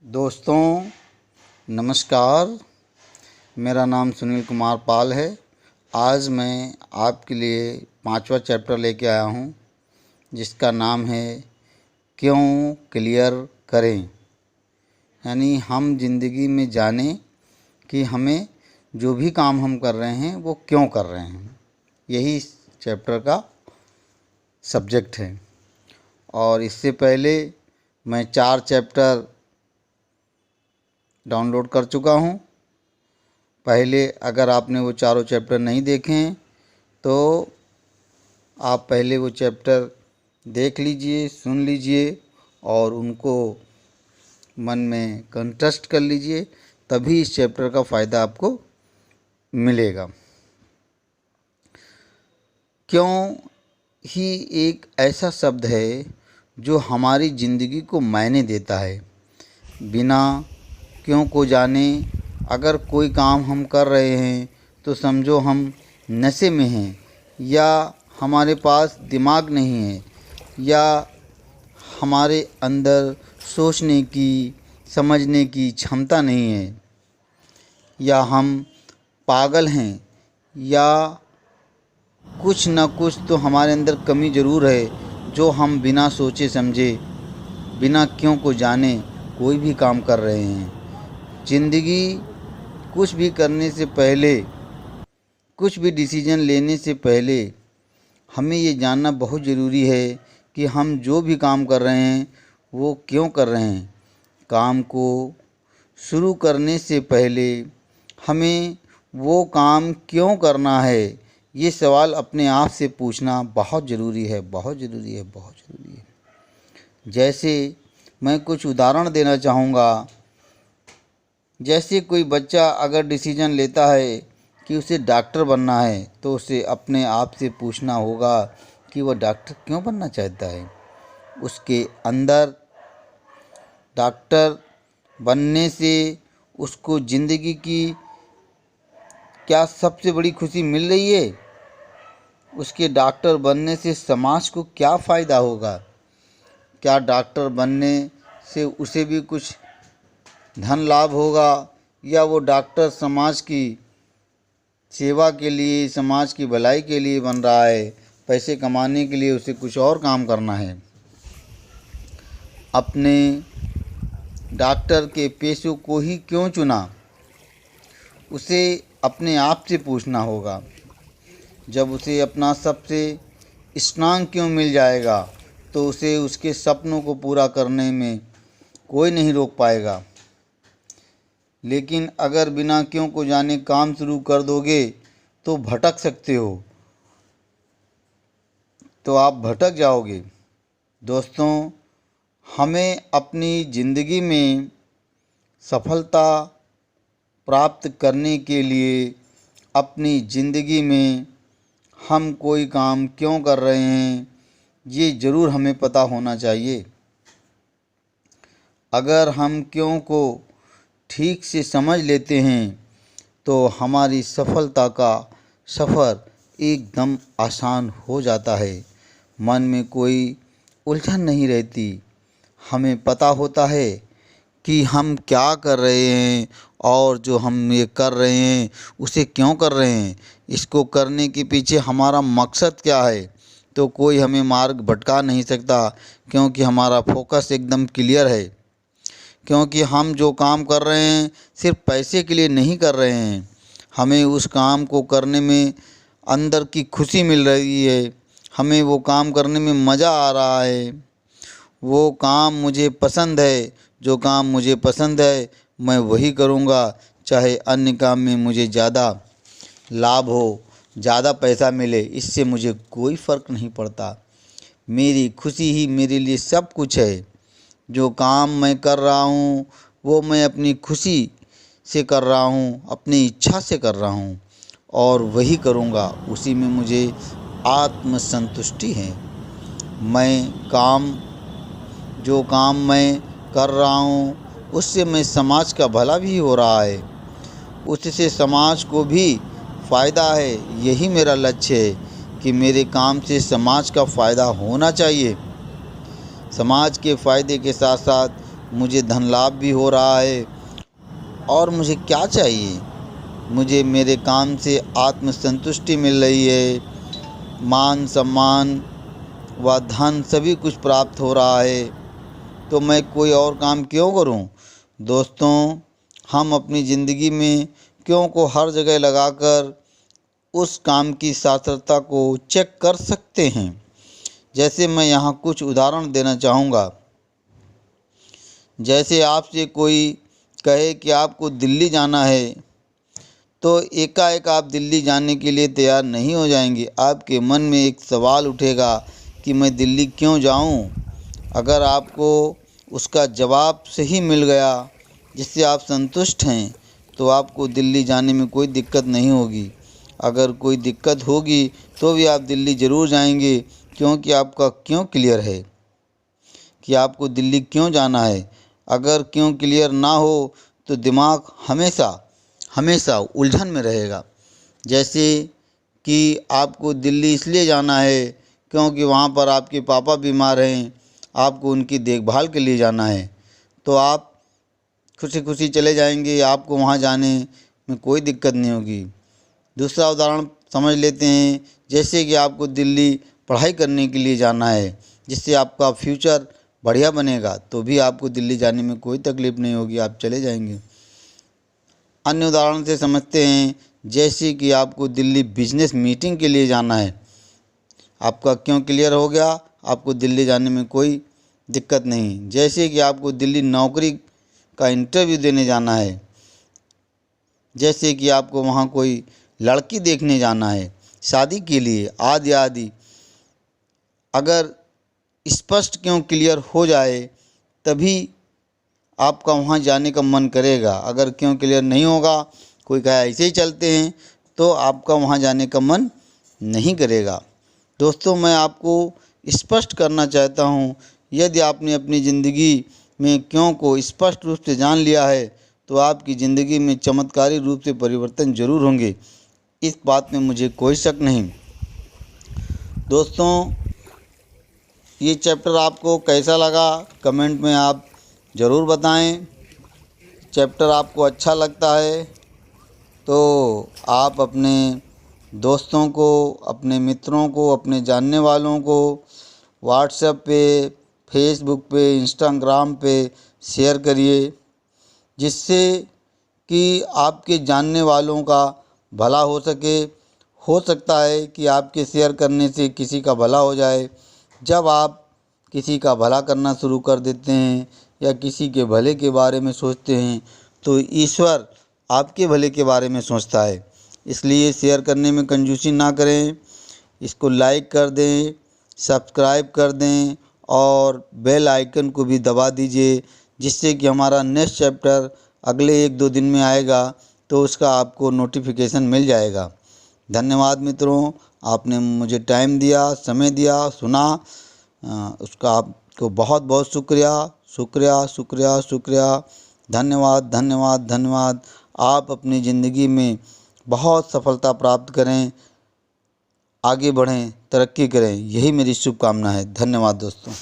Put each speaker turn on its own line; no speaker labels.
दोस्तों नमस्कार। मेरा नाम सुनील कुमार पाल है। आज मैं आपके लिए 5वां चैप्टर लेके आया हूँ जिसका नाम है क्यों क्लियर करें। यानी हम ज़िंदगी में जानें कि हमें जो भी काम हम कर रहे हैं वो क्यों कर रहे हैं। यही इस चैप्टर का सब्जेक्ट है। और इससे पहले मैं 4 चैप्टर डाउनलोड कर चुका हूँ। पहले अगर आपने वो चारों चैप्टर नहीं देखे हैं तो आप पहले वो चैप्टर देख लीजिए, सुन लीजिए और उनको मन में कंठस्थ कर लीजिए, तभी इस चैप्टर का फ़ायदा आपको मिलेगा। क्यों ही एक ऐसा शब्द है जो हमारी ज़िंदगी को मायने देता है। बिना क्यों को जाने अगर कोई काम हम कर रहे हैं तो समझो हम नशे में हैं, या हमारे पास दिमाग नहीं है, या हमारे अंदर सोचने की, समझने की क्षमता नहीं है, या हम पागल हैं, या कुछ न कुछ तो हमारे अंदर कमी ज़रूर है जो हम बिना सोचे समझे, बिना क्यों को जाने कोई भी काम कर रहे हैं। ज़िंदगी कुछ भी करने से पहले, कुछ भी डिसीजन लेने से पहले हमें ये जानना बहुत ज़रूरी है कि हम जो भी काम कर रहे हैं वो क्यों कर रहे हैं। काम को शुरू करने से पहले हमें वो काम क्यों करना है, ये सवाल अपने आप से पूछना बहुत ज़रूरी है, बहुत ज़रूरी है, बहुत ज़रूरी है। जैसे मैं कुछ उदाहरण देना चाहूँगा। जैसे कोई बच्चा अगर डिसीजन लेता है कि उसे डॉक्टर बनना है तो उसे अपने आप से पूछना होगा कि वह डॉक्टर क्यों बनना चाहता है। उसके अंदर डॉक्टर बनने से उसको ज़िंदगी की क्या सबसे बड़ी खुशी मिल रही है, उसके डॉक्टर बनने से समाज को क्या फ़ायदा होगा, क्या डॉक्टर बनने से उसे भी कुछ धन लाभ होगा, या वो डॉक्टर समाज की सेवा के लिए, समाज की भलाई के लिए बन रहा है, पैसे कमाने के लिए उसे कुछ और काम करना है। अपने डॉक्टर के पेशे को ही क्यों चुना, उसे अपने आप से पूछना होगा। जब उसे अपना सबसे स्ट्रांग क्यों मिल जाएगा तो उसे उसके सपनों को पूरा करने में कोई नहीं रोक पाएगा। लेकिन अगर बिना क्यों को जाने काम शुरू कर दोगे तो भटक सकते हो, तो आप भटक जाओगे। दोस्तों, हमें अपनी ज़िंदगी में सफलता प्राप्त करने के लिए अपनी ज़िंदगी में हम कोई काम क्यों कर रहे हैं ये ज़रूर हमें पता होना चाहिए। अगर हम क्यों को ठीक से समझ लेते हैं तो हमारी सफलता का सफ़र एकदम आसान हो जाता है। मन में कोई उलझन नहीं रहती। हमें पता होता है कि हम क्या कर रहे हैं और जो हम ये कर रहे हैं उसे क्यों कर रहे हैं, इसको करने के पीछे हमारा मकसद क्या है। तो कोई हमें मार्ग भटका नहीं सकता, क्योंकि हमारा फोकस एकदम क्लियर है। क्योंकि हम जो काम कर रहे हैं सिर्फ पैसे के लिए नहीं कर रहे हैं, हमें उस काम को करने में अंदर की खुशी मिल रही है, हमें वो काम करने में मज़ा आ रहा है, वो काम मुझे पसंद है। जो काम मुझे पसंद है मैं वही करूँगा, चाहे अन्य काम में मुझे ज़्यादा लाभ हो, ज़्यादा पैसा मिले, इससे मुझे कोई फ़र्क नहीं पड़ता। मेरी खुशी ही मेरे लिए सब कुछ है। जो काम मैं कर रहा हूँ वो मैं अपनी खुशी से कर रहा हूँ, अपनी इच्छा से कर रहा हूँ और वही करूँगा, उसी में मुझे आत्मसंतुष्टि है। जो काम मैं कर रहा हूँ उससे मैं समाज का भला भी हो रहा है, उससे समाज को भी फ़ायदा है। यही मेरा लक्ष्य है कि मेरे काम से समाज का फ़ायदा होना चाहिए। समाज के फ़ायदे के साथ साथ मुझे धन लाभ भी हो रहा है। और मुझे क्या चाहिए? मुझे मेरे काम से आत्मसंतुष्टि मिल रही है, मान सम्मान व धन सभी कुछ प्राप्त हो रहा है, तो मैं कोई और काम क्यों करूं? दोस्तों, हम अपनी ज़िंदगी में क्यों को हर जगह लगाकर उस काम की सार्थकता को चेक कर सकते हैं। जैसे मैं यहाँ कुछ उदाहरण देना चाहूँगा। जैसे आपसे कोई कहे कि आपको दिल्ली जाना है, तो एकाएक आप दिल्ली जाने के लिए तैयार नहीं हो जाएंगे। आपके मन में एक सवाल उठेगा कि मैं दिल्ली क्यों जाऊं? अगर आपको उसका जवाब सही मिल गया जिससे आप संतुष्ट हैं, तो आपको दिल्ली जाने में कोई दिक्कत नहीं होगी। अगर कोई दिक्कत होगी तो भी आप दिल्ली ज़रूर जाएंगे, क्योंकि आपका क्यों क्लियर है कि आपको दिल्ली क्यों जाना है। अगर क्यों क्लियर ना हो तो दिमाग हमेशा हमेशा उलझन में रहेगा। जैसे कि आपको दिल्ली इसलिए जाना है क्योंकि वहाँ पर आपके पापा बीमार हैं, आपको उनकी देखभाल के लिए जाना है, तो आप खुशी खुशी चले जाएंगे, आपको वहाँ जाने में कोई दिक्कत नहीं होगी। दूसरा उदाहरण समझ लेते हैं। जैसे कि आपको दिल्ली पढ़ाई करने के लिए जाना है, जिससे आपका फ्यूचर बढ़िया बनेगा, तो भी आपको दिल्ली जाने में कोई तकलीफ़ नहीं होगी, आप चले जाएंगे। अन्य उदाहरण से समझते हैं। जैसे कि आपको दिल्ली बिजनेस मीटिंग के लिए जाना है, आपका क्यों क्लियर हो गया, आपको दिल्ली जाने में कोई दिक्कत नहीं। जैसे कि आपको दिल्ली नौकरी का इंटरव्यू देने जाना है, जैसे कि आपको वहाँ कोई लड़की देखने जाना है शादी के लिए, आदि आदि। अगर स्पष्ट क्यों क्लियर हो जाए तभी आपका वहाँ जाने का मन करेगा। अगर क्यों क्लियर नहीं होगा, कोई कहे ऐसे ही चलते हैं, तो आपका वहाँ जाने का मन नहीं करेगा। दोस्तों, मैं आपको स्पष्ट करना चाहता हूँ, यदि आपने अपनी ज़िंदगी में क्यों को स्पष्ट रूप से जान लिया है, तो आपकी ज़िंदगी में चमत्कारी रूप से परिवर्तन जरूर होंगे। इस बात में मुझे कोई शक नहीं। दोस्तों, ये चैप्टर आपको कैसा लगा कमेंट में आप ज़रूर बताएं। चैप्टर आपको अच्छा लगता है तो आप अपने दोस्तों को, अपने मित्रों को, अपने जानने वालों को व्हाट्सएप पे, फेसबुक पे, इंस्टाग्राम पे शेयर करिए, जिससे कि आपके जानने वालों का भला हो सके। हो सकता है कि आपके शेयर करने से किसी का भला हो जाए। जब आप किसी का भला करना शुरू कर देते हैं या किसी के भले के बारे में सोचते हैं, तो ईश्वर आपके भले के बारे में सोचता है। इसलिए शेयर करने में कंजूसी ना करें। इसको लाइक कर दें, सब्सक्राइब कर दें और बेल आइकन को भी दबा दीजिए, जिससे कि हमारा नेक्स्ट चैप्टर अगले 1-2 दिन में आएगा, तो उसका आपको नोटिफिकेशन मिल जाएगा। धन्यवाद मित्रों, आपने मुझे टाइम दिया, समय दिया, सुना, उसका आपको बहुत बहुत शुक्रिया शुक्रिया शुक्रिया शुक्रिया। धन्यवाद धन्यवाद धन्यवाद। आप अपनी ज़िंदगी में बहुत सफलता प्राप्त करें, आगे बढ़ें, तरक्की करें, यही मेरी शुभकामना है। धन्यवाद दोस्तों।